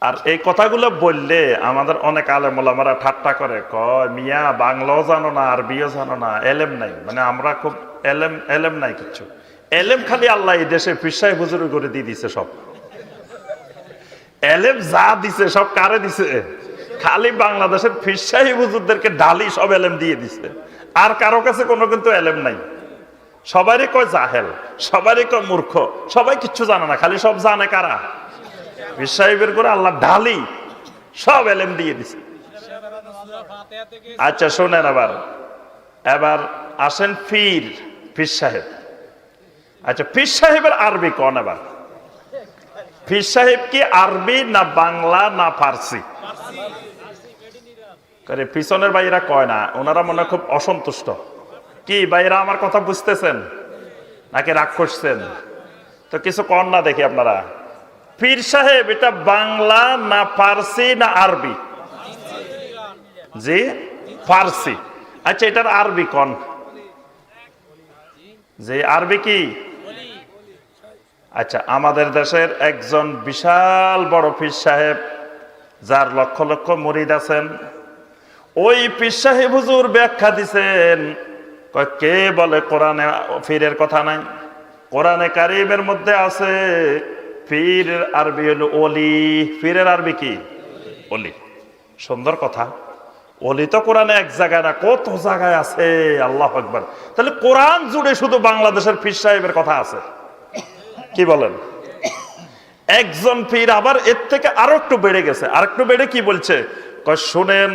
আর এই কথাগুলো বললে আমাদের অনেক আলেম ওলামারা ঠাট্টা করে, কয় মিয়া বাংলাও জানো না, আরবিও জানো না, এলেম নাই। মানে আমরা খুব এলেম নাই কিচ্ছু। এলেম খালি আল্লাহ এই দেশে পীর সাহেব হুজুর করে দিয়ে দিছে সব। এলেম যা দিছে সব কারে দিছে? খালি বাংলাদেশের পীর সাহেব হুজুরদেরকে ঢালি সব এলেম দিয়ে দিছে। আর কারো কাছে কোনো কিন্তু এলেম নাই। সবারই কয় জাহেল, সবারই কয় মূর্খ, সবাই কিচ্ছু জানে না। খালি সব জানে কারা? পীর সাহেবের করে আল্লাহ ঢালি সব এলেম দিয়ে দিছে। আচ্ছা শোনেন, এবার আসেন পীর সাহেব। আচ্ছা পীর সাহেবের আরবি কোন? এবার পীর সাহেব কি আরবি না বাংলা না ফার্সি? পিছনের ভাইরা কয় না, ওনারা মনে খুব অসন্তুষ্ট। কি ভাইরা আমার কথা বুঝতেছেন নাকি রাগ করছেন? তো কিছু কন না দেখি আপনারা। পীর সাহেব এটা বাংলা না ফার্সি না আরবি? জি ফার্সি। আচ্ছা এটার আরবি কোন? জি আরবি কি? আচ্ছা আমাদের দেশের একজন বিশাল বড় পীর সাহেব, যার লক্ষ লক্ষ মুরিদ আছেন, ওই পীর সাহেব হুজুর ব্যাখ্যা দিছেন, কে বলে কোরআনে পীরের কথা নাই? কোরআনে কারিমের মধ্যে আছে পীরের আরবি হলো ওলি। পীরের আরবি কি? ওলি। সুন্দর কথা। ওলি তো কোরআনে এক জায়গায় না, কত জায়গায় আছে। আল্লাহু আকবার। তাহলে কোরআন জুড়ে শুধু বাংলাদেশের পীর সাহেবের কথা আছে। কি বলেন? একজন পীর আবার এর থেকে আরো একটু বেড়ে গেছে। আর একটু বেড়ে কি বলছে? শুনেন,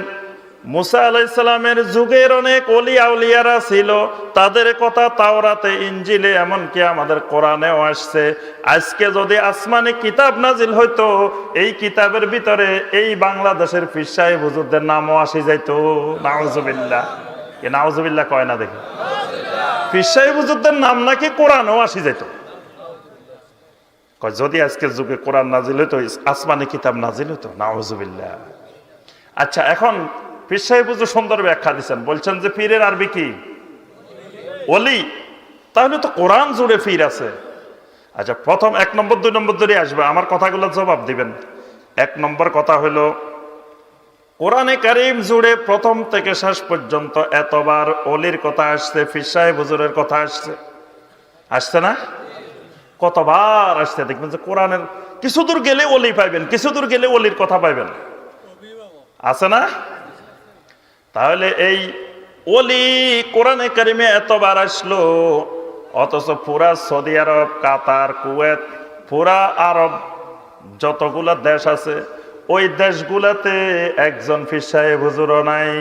মুসা আলাইহিস সালামের যুগের অনেক ওলি আউলিয়ারা ছিল, তাদের কথা তাওরাতে, ইনজিলে, এমনকি আমাদের কোরআনেও আসছে। আজকে যদি আসমানে কিতাব নাজিল হইতো, এই কিতাবের ভিতরে এই বাংলাদেশের পীর সাহেব হুজুরদের নামও আসি যাইতো। নাউজুবিল্লাহ। এ নাউজুবিল্লাহ কয় না দেখি? পীর সাহেব হুজুরদের নাম নাকি কোরআনেও আসি যাইতো। যদি আজকের যুগে কোরআন নাজিল হইতো, আসমানে কিতাব নাজিল হইতো। নাউজুবিল্লাহ। আচ্ছা এখন পীর সাহেব হুজুর সুন্দর ব্যাখ্যা দিচ্ছেন, বলছেন যে পীরের আরবি কি? ওলি। তাহলে তো কোরআন জুড়ে পীর আছে। আচ্ছা প্রথম 1 নম্বর 2 নম্বর ধরে আসবে, আমার কথাগুলো জবাব দিবেন। 1 নম্বর কথা হলো, কোরআনে কারিম জুড়ে প্রথম থেকে শেষ পর্যন্ত এতবার ওলির কথা আসছে, পীর সাহেব হুজুরের কথা আসছে। আসছে না? কতবার আসছে দেখবেন যে কোরআনের কিছু দূর গেলে ওলি পাইবেন, কিছু দূর গেলে ওলির কথা পাইবেন। আছে না? তাহলে এই ওলি কোরআনে কারিমে এতবার আসলো, অথচ পুরা সৌদি আরব, কাতার, কুয়েত, পুরা আরব যতগুলা দেশ আছে, ওই দেশগুলাতে একজন পীর সাহেব হুজুরও নাই।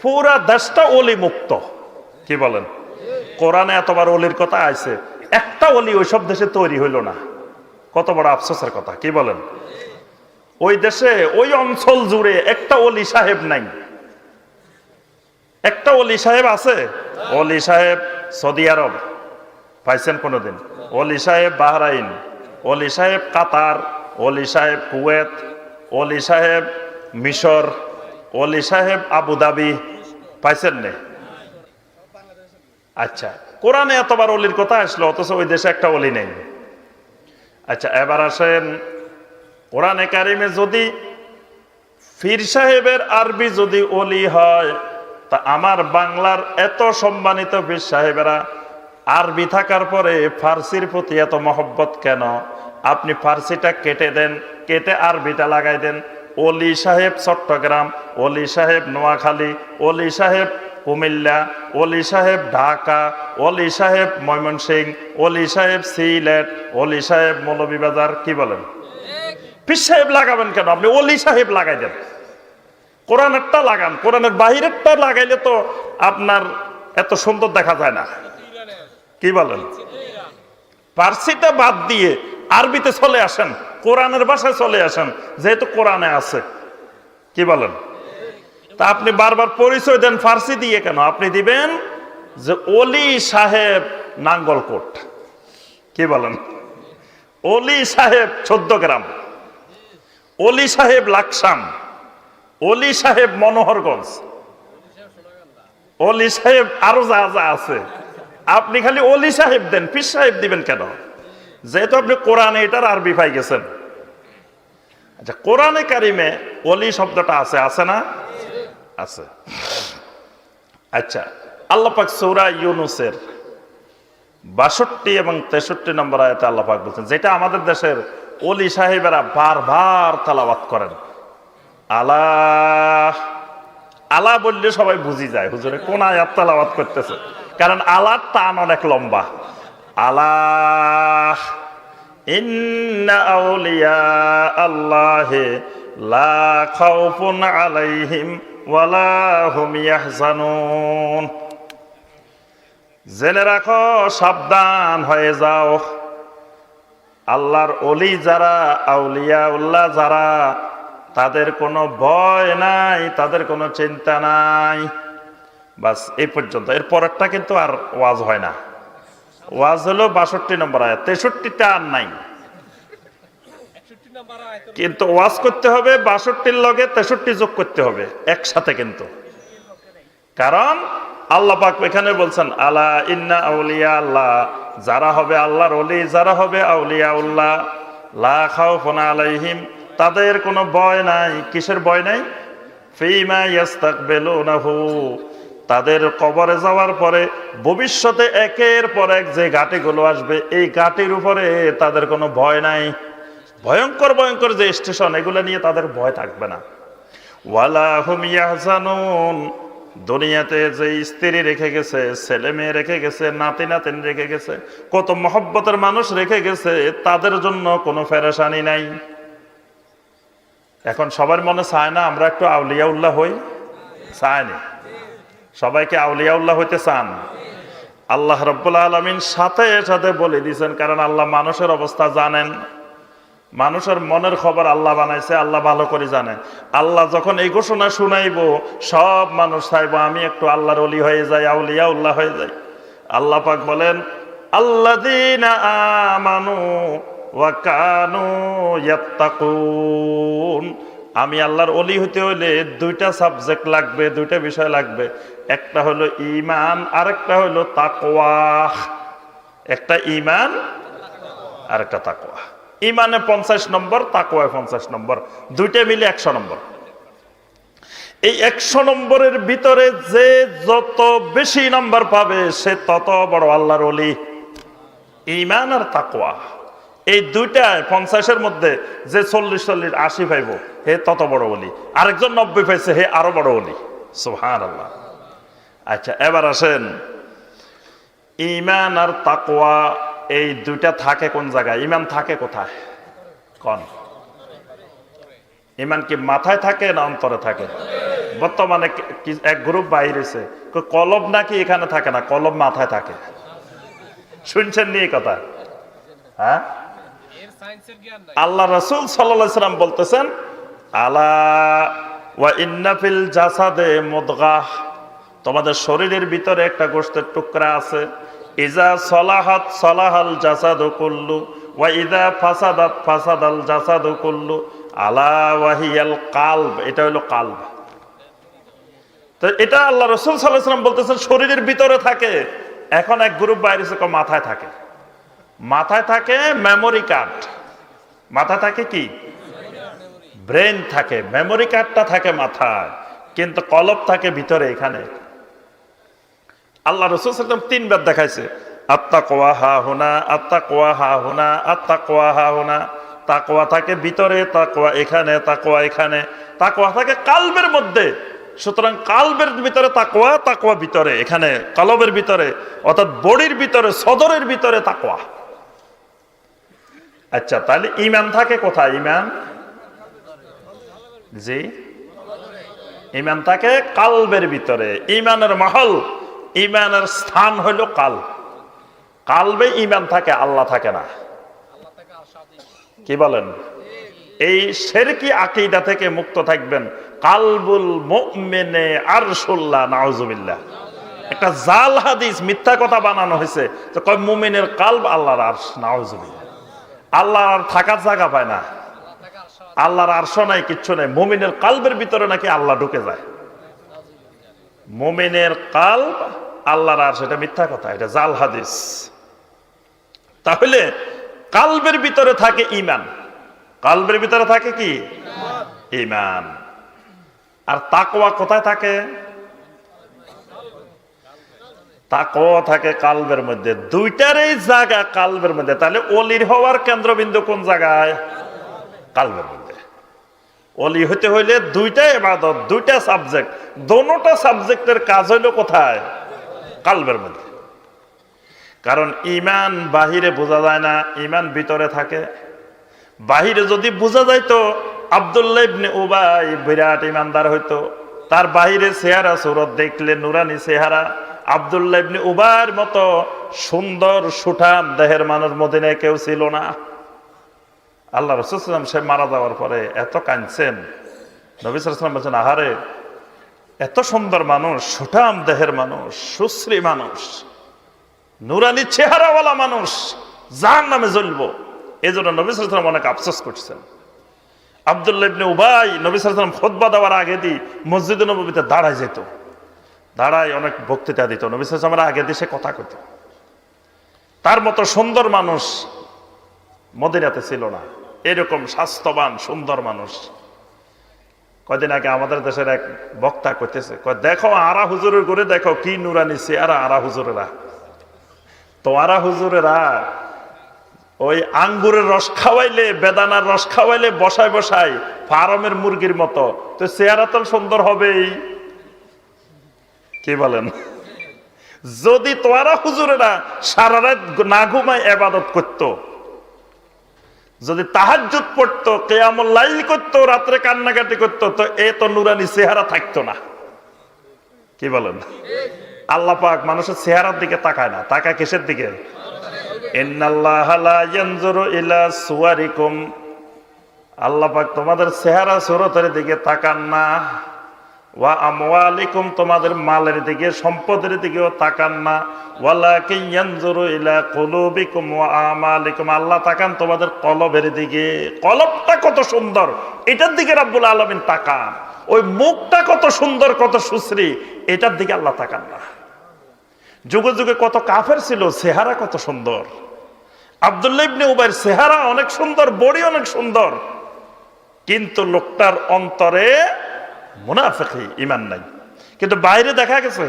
পুরা দেশটা ওলি মুক্ত। কি বলেন? কোরআনে এতবার ওলির কথা আছে, একটা ওলি ওই সব দেশে তৈরি হইল না। কত বড় আফসোসের কথা। কি বলেন? ওই দেশে, ওই অঞ্চল জুড়ে একটা ওলি সাহেব নাই। একটা ওলি সাহেব আছে? ওলি সাহেব সৌদি আরব পাইছেন কোনদিন? ওলি সাহেব বাহরাইন, ওলি সাহেব কাতার, ওলি সাহেব কুয়েত, ওলি সাহেব মিশর, ওলি সাহেব আবুধাবি পাইছেন নে? আচ্ছা কোরআনে এতবার ওলির কথা আসলো, অথচ ওই দেশে একটা ওলি নেই। আচ্ছা এবার আসেন, কোরআনে কারিমে যদি পীর সাহেবের আরবি যদি ওলি হয়, তা আমার বাংলার এত সম্মানিত পীর সাহেবেরা আরবি থাকার পরে ফার্সির প্রতি এত মহব্বত কেন? আপনি ফার্সিটা কেটে দেন, কেটে আরবিটা লাগাই দেন। ওলি সাহেব চট্টগ্রাম, ওলি সাহেব নোয়াখালী, ওলি সাহেব কুমিল্লা, ওলি সাহেব ঢাকা, ওলি সাহেব ময়মনসিংহ, ওলি সাহেব সিলেট, ওলি সাহেব মৌলভীবাজার। কি বলেন? পীর সাহেব লাগাবেন কেন? আপনি ওলি সাহেব লাগাই দেন। কোরআনেরটা লাগান, কোরআনের বাহিরেরটা লাগাইলে তো আপনার এত সুন্দর দেখা যায় না। কি বলেন? ফার্সিটা বাদ দিয়ে আরবিতে চলে আসেন, কোরআনের ভাষায় চলে আসেন, যেহেতু কোরআনে আছে। কি বলেন? তা আপনি বারবার পরিচয় দেন ফার্সি দিয়ে কেন? আপনি দিবেন যে ওলি সাহেব নাঙ্গলকোট। কি বলেন? ওলি সাহেব 14 গ্রাম, ওলি সাহেব লাকসাম, ওলি সাহেব মনোহরগঞ্জ, ওলি সাহেব আরো যা যা আছে। আপনি খালি ওলি সাহেব দেন, পীর সাহেব দিবেন কেন? যেহেতু আপনি কোরআনে এটার আরবি পাই গেছেন। আচ্ছা, কোরআনে কারিমে ওলি শব্দটা আছে, আছে না? আছে। আচ্ছা, আল্লাহ পাক সূরা ইউনূসের 62 এবং 63 নম্বর আয়াতে আল্লাহ পাক বলছেন, যেটা আমাদের দেশের ওলি সাহেবেরা বারবার তেলাওয়াত করেন। আল্লাহ আলা বললে সবাই বুঝি যায় হুজুরে কোন আয়াত তেলাওয়াত করতেছে, কারণ আলার টান অনেক লম্বা। আল্লাহ ইন্না আউলিয়া আল্লাহি লা খাউফুন আলাইহিম ওয়ালা হুম ইয়াহজানুন। জেনে রাখো, সাবধান হয়ে যাও, আল্লাহর ওলি যারা, আউলিয়া উল্লাহ যারা, তাদের কোনো ভয় নাই, তাদের কোনো চিন্তা নাই। বাস এই পর্যন্ত। এর পরেরটা কিন্তু আর ওয়াজ হয় না। ওয়াজ হলো 62 নম্বর আয়াত, 63টা আর নাই। কিন্তু ওয়াজ করতে হবে 62-র লগে 63 যোগ করতে হবে একসাথে কিন্তু। কারণ আল্লাহ পাক এখানে বলছেন আলা ইন্না আউলিয়া আল্লাহ, যারা হবে আল্লাহর ওলি, যারা হবে আউলিয়া উল্লাহ, লা খাউফুন আলাইহিম, তাদের কোনো ভয় নাই। কিসের ভয় নাই? ফীমা ইস্তাকবিলুনাহু, তাদের কবরে যাওয়ার পরে ভবিষ্যতে একের পর এক যে ঘাটিগুলো আসবে, এই ঘাটির উপরে তাদের কোনো ভয় নাই। ভয়ঙ্কর ভয়ঙ্কর যে স্টেশন, এগুলো নিয়ে তাদের ভয় থাকবে না। ওয়ালা হুম ইয়াহজানুন, দুনিয়াতে যে স্ত্রী রেখে গেছে, ছেলে মেয়ে রেখে গেছে, নাতি নাতিন রেখে গেছে, কত মহব্বতের মানুষ রেখে গেছে, তাদের জন্য কোনো পেরেশানি নাই। এখন সবার মনে চায় না আমরা একটু আউলিয়া উল্লাহ হই? চায়নি? সবাইকে আউলিয়া উল্লাহ হইতে চান? আল্লাহ রাব্বুল আলামিন সাথে সাথে বলে দিয়েছেন, কারণ আল্লাহ মানুষের অবস্থা জানেন, মানুষের মনের খবর আল্লাহ বানাইছে, আল্লাহ ভালো করে জানেন। আল্লাহ যখন এই ঘোষণা শুনাইব, সব মানুষ চাইবো আমি একটু আল্লাহর ওলি হয়ে যাই, আউলিয়া উল্লাহ হয়ে যাই। আল্লাহ পাক বলেন আল্লাযীনা আমানু ওয়া কানু ইয়াত্তাকুন, আমি আল্লাহর ওলি হতে হইলে দুইটা সাবজেক্ট লাগবে, দুইটা বিষয় লাগবে। একটা হলো ঈমান, আরেকটা হলো তাকওয়া। একটা ঈমান, আরেকটা তাকওয়া। ঈমানে 50 নম্বর, তাকওয়ায় 50 নম্বর, দুইটা মিলে 100 নম্বর। এই 100 নম্বরের ভিতরে যে যত বেশি নম্বর পাবে, সে তত বড় আল্লাহর ওলি। ঈমান আর তাকওয়া, এই দুইটায় 50-এর মধ্যে যে 40 80 পাইব, হে তত বড় ওলি। আরেকজন 90 পাইছে, হে আরো বড় ওলি। সুবহানাল্লাহ। আচ্ছা, এবার আসেন, ঈমান আর তাকওয়া এই দুইটা থাকে কোন জায়গায়? ঈমান থাকে কোথায়? কোন? ঈমান কি মাথায় থাকে না অন্তরে থাকে? বর্তমানে এক গ্রুপ বাইরেছে, কলব নাকি এখানে থাকে না, কলব মাথায় থাকে। শুনছেন নি এই কথা? হ্যাঁ, আল্লাহ রাসূল সাল্লাল্লাহু আলাইহি সাল্লাম বলতেছেন আলা ওয়া ইন্না ফিল জাসাদে মুদগাহ, তোমাদের শরীরের ভিতরে একটা গোশতের টুকরা আছে। ইজা সলাহাত সলাহাল জাসাদু কুল্লু ওয়া ইজা ফাসাদাত ফাসাদাল জাসাদু কুল্লু আলা ওয়াহিয়াল কালব, এটা হলো কালব। তো এটা আল্লাহ রাসূল সাল্লাল্লাহু আলাইহি সাল্লাম বলতেছেন শরীরের ভিতরে থাকে। এখন এক গ্রুপ বাইরে থেকে মাথায় থাকে। মাথায় থাকে মেমোরি কার্ড। মাথায় থাকে কি? ব্রেন থাকে, মেমোরি কার্ডটা থাকে মাথায়, কিন্তু কলব থাকে ভিতরে এখানে। আল্লাহ রাসূল সাল্লাল্লাহু আলাইহি ওয়াসাল্লাম 3 বার দেখাইছে, আত্তাকওয়া হা হুনা, আত্তাকওয়া হা হুনা, আত্তাকওয়া হা হুনা। তাকওয়া থাকে ভিতরে, তাকওয়া এখানে, তাকওয়া এখানে। তাকওয়া থাকে কালবের মধ্যে। সুতরাং কালবের ভিতরে তাকওয়া, তাকওয়া ভিতরে এখানে, কলবের ভিতরে, অর্থাৎ বডির ভিতরে, সদরের ভিতরে তাকওয়া। আচ্ছা, তাহলে ঈমান থাকে কোথায়? ঈমান, জি, ঈমান থাকে কালবের ভিতরে। ঈমানের মহল, ঈমানের স্থান হলো কাল। কালবে ঈমান থাকে, আল্লাহ থাকে না। কি বলেন? এই শিরকি আকীদা থেকে মুক্ত থাকবেন। কালবুল মুমিনে আরশুল্লাহ, নাউজুবিল্লাহ। একটা জাল হাদিস, মিথ্যা কথা বানানো হয়েছে যে কয় মুমিনের কালব আল্লাহর আরশ, নাউজুবিল্লাহ। আল্লাহ আর থাকার জায়গা পায় না, আল্লাহর আরশ নাই, কিচ্ছু নাই। মুমিনের কালবের ভিতরে নাকি আল্লাহ ঢুকে যায়। মুমিনের কালব আল্লাহর আরশ, এটা মিথ্যা কথা, এটা জাল হাদিস। তাহলে কালবের ভিতরে থাকে ঈমান। কলবের ভিতরে থাকে কি? ঈমান। আর তাকওয়া কোথায় থাকে? তাকওয়া থাকে কলবের মধ্যে। দুইটারই জায়গা কলবের মধ্যে। তাহলে ওলির হওয়ার কেন্দ্রবিন্দু কোন জায়গায়? কলবের মধ্যে। ওলি হতে হইলে দুইটা ইবাদত, দুইটা সাবজেক্ট, দোনোটা সাবজেক্টের কাজ হইল কোথায়? কলবের মধ্যে। কারণ ঈমান বাহিরে বোঝা যায় না, ঈমান ভিতরে থাকে। বাহিরে যদি বোঝা যাইতো আব্দুল্লাহ ইবনে উবাই বিরাট ঈমানদার হইতো, তার বাহিরে চেহারা সুরত দেখলে নুরানি চেহারা। আব্দুল্লাহ ইবনে উবাইর মতো সুন্দর সুঠাম দেহের মানুষ মদিনায় কেউ ছিল না। আল্লাহ রাসূল সাল্লাল্লাহু আলাইহি ওয়াসাল্লাম সে মারা যাওয়ার পরে এত কাঁদছেন। নবী সাল্লাল্লাহু আলাইহি ওয়াসাল্লাম বলছেন, আহারে এত সুন্দর মানুষ, সুঠাম দেহের মানুষ, সুশ্রী মানুষ, নুরানি চেহারাওয়ালা মানুষ জাহান্নামে জ্বলবো। এই জন্য নবী সাল্লাল্লাহু আলাইহি ওয়াসাল্লাম অনেক আফসোস করছেন। আব্দুল্লাহ ইবনে উবাই নবী সাল্লাল্লাহু আলাইহি ওয়াসাল্লাম খুতবা দেওয়ার আগে দিয়ে মসজিদে নববীতে দাঁড়ায় যেত, দাঁড়ায় অনেক বক্তৃতা দিত। নবী সাল্লাল্লাহু আলাইহি ওয়াসাল্লামের আগে দিয়ে সে কথা কইত। তার মতো সুন্দর মানুষ মদিনাতে ছিল না, এরকম স্বাস্থ্যবান সুন্দর মানুষ। কয়দিন আগে আমাদের দেশের এক বক্তা কইতেছে, দেখো আরা হুজুরের করে দেখো কি নুরানি চেহারা আরা হুজুরেরা। তো আরা হুজুরেরা ওই আঙ্গুরের রস খাওয়াইলে, বেদানার রস খাওয়াইলে বসায় বসায় ফার্মের মুরগির মতো, তো চেহারা তো সুন্দর হবেই। কি বলেন? যদি তোয়ারা হুজুরেরা সারা রাত না ঘুমায় ইবাদত করতো, যদি তাহাজ্জুদ পড়তো, কিয়ামুল লাইল করতো, রাত্রে কান্নাকাটি করতো, তো এত নুরানি চেহারা থাকতো না। কি বলেন? আল্লাহ পাক মানুষের চেহারার দিকে তাকায় না, তাকায় কিসের দিকে? ইন্নাল্লাহা লা ইয়ানজুরু ইলা সুওয়ারিকুম, আল্লাহ পাক তোমাদের চেহারা সুরতের দিকে তাকান না। ওয়া আমওয়ালিকুম, তোমাদের মালের দিকে, সম্পদের দিকেও তাকান না। ওয়ালাকিন ইয়ানজুরু ইলা কুলুবিকুম ওয়া আমালিকুম, আল্লাহ তাকান তোমাদের কলবের দিকে। কলবটা কত সুন্দর এটার দিকে রব্বুল আলামিন তাকান। ওই মুখটা কত সুন্দর, কত সুশ্রী, এটার দিকে আল্লাহ তাকান না। যুগে যুগে কত কাফের ছিল, চেহারা কত সুন্দর। আব্দুল্লাহ ইবনে উবাইর চেহারা অনেক সুন্দর, বডি অনেক সুন্দর, কিন্তু লোকটার অন্তরে মুনাফিকি, ঈমান নাই। কিন্তু বাইরে দেখা গেছে,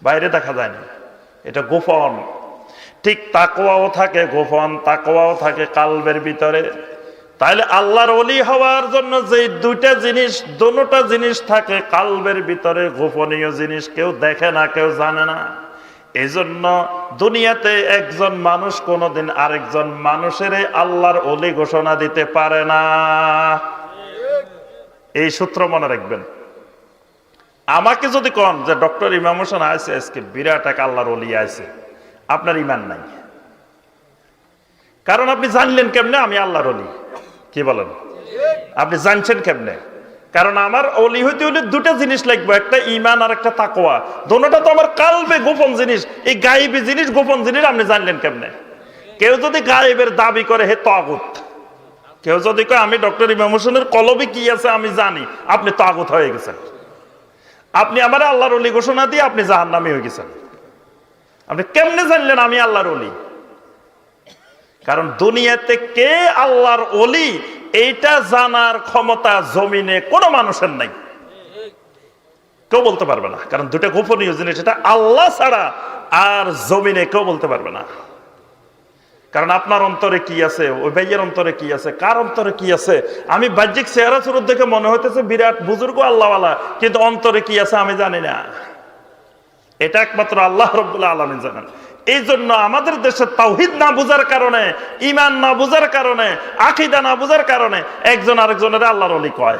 বাইরে দেখা যায় না, এটা গোপন। ঠিক তাকওয়াও থাকে গোপন, তাকওয়াও থাকে কলবের ভিতরে। তাইলে আল্লাহর ওলি হওয়ার জন্য যে দুইটা জিনিস, দোনোটা জিনিস থাকে কলবের ভিতরে, গোপনীয় জিনিস, কেউ দেখে না, কেউ জানে না। এই জন্য দুনিয়াতে একজন মানুষ কোনোদিন আরেকজন মানুষের আল্লাহর ওলি ঘোষণা দিতে পারে না। এই সূত্র মনে রাখবেন। আমাকে যদি কন যে ডক্টর ইমাম হোসেন আছে আজকে বিরাট এক আল্লাহর ওলি আছে, আপনার ঈমান নাই। কারণ আপনি জানলেন কেমনে আমি আল্লাহর ওলি? কি বলেন? আপনি জানছেন কেমনে? কারণ আমার ওলি হইতে হলে দুটা জিনিস লাগবে, একটা ঈমান আর একটা তাকওয়া। দোনোটা তো আমার কলবে গোপন জিনিস। এই গায়েবী জিনিস, গোপন জিনিস আপনি জানলেন কেমনে? কেউ যদি গায়েবের দাবি করে, হে তাগুত। কেউ যদি কয় আমি ডক্টর ইমাম হোসেনের কলবে কি আছে আমি জানি, আপনি তাগুত হয়ে গেছেন। আপনি আমার আল্লাহর ওলি ঘোষণা দিয়ে আপনি জাহান্নামী হয়ে গেছেন। আপনি কেমনে জানলেন আমি আল্লাহর ওলি? কারণ দুনিয়াতে কে আল্লাহর ওলি এইটা জানার ক্ষমতা জমিনে কোনো মানুষের নাই, কেউ বলতে পারবে না। কারণ দুটা গোপনীয় জিনিস, এটা আল্লাহ ছাড়া আর জমিনে কেউ বলতে পারবে না। কারণ আপনার অন্তরে কি আছে, ওই ভাইয়ের অন্তরে কি আছে, কার অন্তরে কি আছে। আমি বাহ্যিক চেহারা সুরত দেখে মনে হইতেছে বিরাট বুজুর্গ আল্লাহওয়ালা, কিন্তু অন্তরে কি আছে আমি জানি না। এটা একমাত্র আল্লাহ রাব্বুল আলামিন জানেন। এই জন্য আমাদের দেশে তাওহীদ না বুঝার কারণে, ঈমান না বুঝার কারণে, আকীদা না বুঝার কারণে একজন আরেকজনের আল্লাহর ওলি কয়।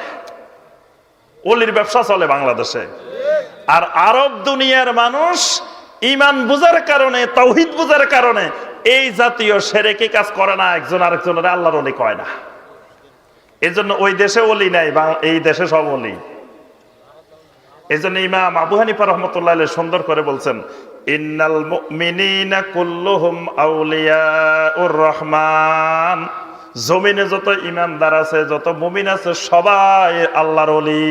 ওলির ব্যবসা চলে বাংলাদেশে। আর আরব দুনিয়ার মানুষ ঈমান বুঝার কারণে, তাওহীদ বুঝার কারণে এই জাতীয় শিরকি কাজ করে না, একজন আরেকজনের আল্লাহর ওলি কয় না। এই জন্য ওই দেশে ওলি নাই, এই দেশে সব ওলি। এই জন্য ইমাম আবু হানিফা রাহমাতুল্লাহ আলাইহি সুন্দর করে বলছেন, ইন্নাল মুমিনিনা কুল্লুহুম আউলিয়াউর রহমান। জমিনে যত ইমানদার আছে, যত মুমিন আছে, সবাই আল্লাহর ওলি।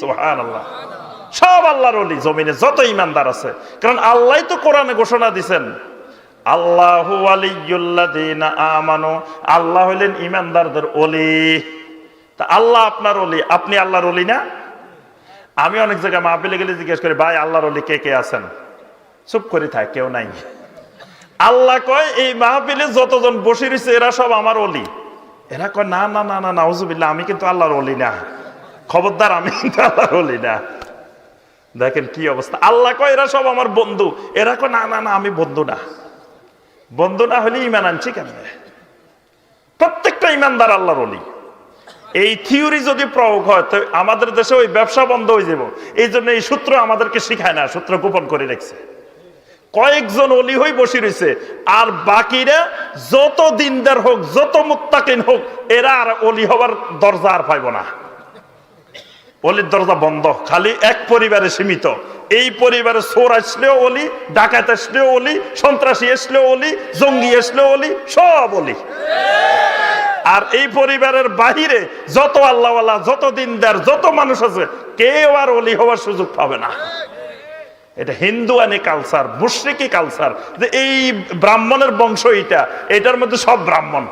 সুবহানাল্লাহ, সব আল্লাহর ওলি জমিনে যত ইমানদার আছে। কারণ আল্লাহই তো কোরআনে ঘোষণা দিয়েছেন, আল্লাহু ওয়ালিয়ুল্লাযীনা আমানু, আল্লাহ হলেন ঈমানদারদের ওলি। তা আল্লাহ আপনার ওলি, আপনি আল্লাহর ওলি না? আমি অনেক জায়গায় মাহফিলে গেলে জিজ্ঞেস করি, ভাই আল্লাহর ওলি কে কে আছেন? চুপ করে থাকে, কেউ নাই। আল্লাহ কয় এই মাহফিলে যতজন বসে রয়েছে এরা সব আমার ওলি। এরা কয় না না না না নাউজুবিল্লাহ, আমি কিন্তু আল্লাহর ওলি না, খবরদার আমি কিন্তু আল্লাহর ওলি না। দেখেন কি অবস্থা। আল্লাহ কয় এরা সব আমার বন্ধু, এরা কয় না না না আমি বন্ধু না। বন্ধু না হলে ইমান আনছি কেন? প্রত্যেকটা ইমানদার আল্লাহর ওলি। এই থিওরি যদি প্রয়োগ হয় তো আমাদের দেশে ওই ব্যবসা বন্ধ হয়ে যাব। এই জন্য এই সূত্র আমাদেরকে শিখায় না, সূত্র গোপন করে রেখেছে। কয়েকজন ওলি হয়ে বসে রয়েছে, আর বাকিরা যত দিনদার হোক, যত মুত্তাকিন হোক, এরা আর ওলি হওয়ার দরজা আর পাইব না। ওলির দরজা বন্ধ, খালি এক পরিবারে সীমিত। এই পরিবারে চোর আসলেও ওলি, ডাকাত আসলেও ওলি, সন্ত্রাসী আসলেও ওলি, জঙ্গি আসলেও ওলি, সব ওলি। আর এই পরিবারের বাহিরে যত আল্লাহওয়ালা, যত দিনদার, যত মানুষ আছে, কেউ আর ওলি হওয়ার সুযোগ পাবে না। এটা হিন্দুয়ানি কালচার, মুশরিকি কালচার, যে এই ব্রাহ্মণের বংশ, এটার মধ্যে সব ব্রাহ্মণ।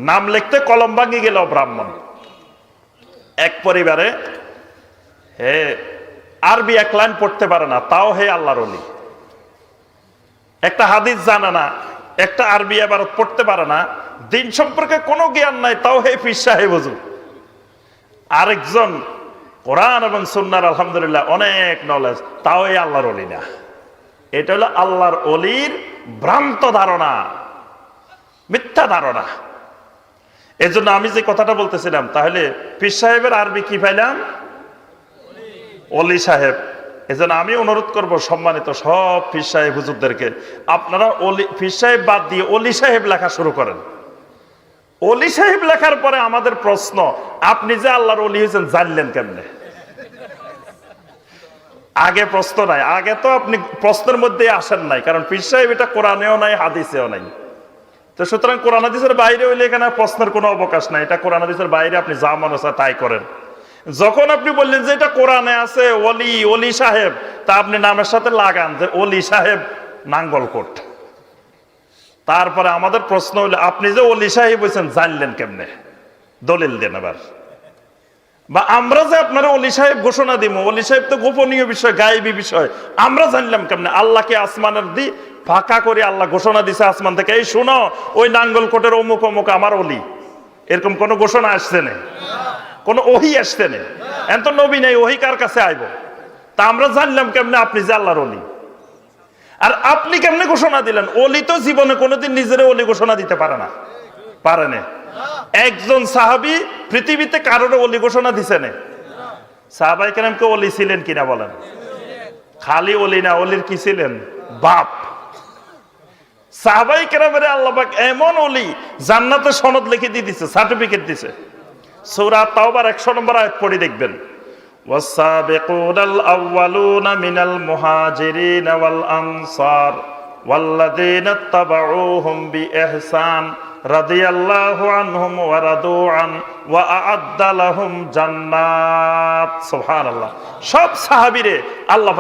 নাম লিখতে কলম ভাঙি গেল ব্রাহ্মণ। এক পরিবারে হে আরবি এক লাইন পড়তে পারে না, তাও হে আল্লাহর ওলি। একটা হাদিস জানে না, একটা আরবি ইবারত পড়তে পারে না, দিন সম্পর্কে কোনো জ্ঞান নাই, তাও হে পীর সাহেব হুজুর। আরেকজন কোরআন এবং সুন্নাহর আলহামদুলিল্লাহ অনেক নলেজ, তাও এই আল্লাহর ওলি না। এটা হলো আল্লাহর ওলির ভ্রান্ত ধারণা, মিথ্যা ধারণা। এই জন্য আমি যে কথাটা বলতেছিলাম, তাহলে পীর সাহেবের আরবি কি পাইলাম? ওলি সাহেব। এই জন্য আমি অনুরোধ করব সম্মানিত সব পীর সাহেব হুজুরদেরকে, আপনারা ওলি পীর সাহেব বাদ দিয়ে ওলি সাহেব লেখা শুরু করেন। ওলি সাহেব লেখার পরে আমাদের প্রশ্ন, আপনি যে আল্লাহর ওলি হয়েছেন জানলেন কেমনে? আগে প্রশ্ন নাই, আগে তো আপনি প্রশ্নের মধ্যে আসেন নাই, কারণ পীর সাহেব এটা কোরআনেও নাই, হাদিসেও নাই। তো সুতরাং কোরআন হাদিসের বাইরে হইলে এখানে প্রশ্নের কোনো অবকাশ নাই। এটা কোরআন হাদিসের বাইরে আপনি যা মনে হয় তাই করেন। যখন আপনি বললেন যে এটা কোরআনে আছে ওলি, ওলি সাহেব, তা আপনি নামের সাথে লাগান যে ওলি সাহেব নাঙ্গলকোট। তারপরে আমাদের প্রশ্ন হলো, আপনি যে ওলি সাহেব হয়েছেন জানলেন কেমনে? দলিল দেন আবার। বা আমরা যে আপনারা ওলি সাহেব ঘোষণা দিব, ওলি সাহেব তো গোপনীয় বিষয়, গায়েবী বিষয়, আমরা জানলাম কেমনে? আল্লাহকে আসমানের দি ফাঁকা করে আল্লাহ ঘোষণা দিছে আসমান থেকে, এই শুনো ওই নাঙ্গলকোটের অমুক অমুক আমার ওলি। এরকম কোন ঘোষণা আসছে না, কোন ওহী আসছে না। এত তো নবী নেই, ওহী কার কাছে আইব? তা আমরা জানলাম কেমনে আপনি যে আল্লাহর ওলি? আর আপনি কেমনে ঘোষণা দিলেন? ওলি তো জীবনে কোনোদিন নিজের ওলি ঘোষণা দিতে পারে না, পারে না। একজন সাহাবী পৃথিবীতে কারোর ওলি ঘোষণা দিছে না। সাহাবায়ে কেরামকে ওলি ছিলেন কিনা বলেন? খালি ওলি না, ওলির কি ছিলেন? বাপ। সাহাবায়ে কেরামের আল্লাহ পাক এমন ওলি, জান্নাতে সনদ লিখে দিয়ে দিছে, সার্টিফিকেট দিছে। সূরা তাওবার 100 নম্বর আয়াত পড়ে দেখবেন, ওয়াসাবিকুনাল আউয়ালুনা মিনাল মুহাজিরিন ওয়াল আনসার ওয়াল্লাযীনা তাবাউহুম বিইহসান রাদিয়াল্লাহু আনহুম ওয়া রাদু আন ওয়া আ'আদ্দা লাহুম জান্নাত। সুবহানাল্লাহ। সব সাহাবীরে আল্লাহ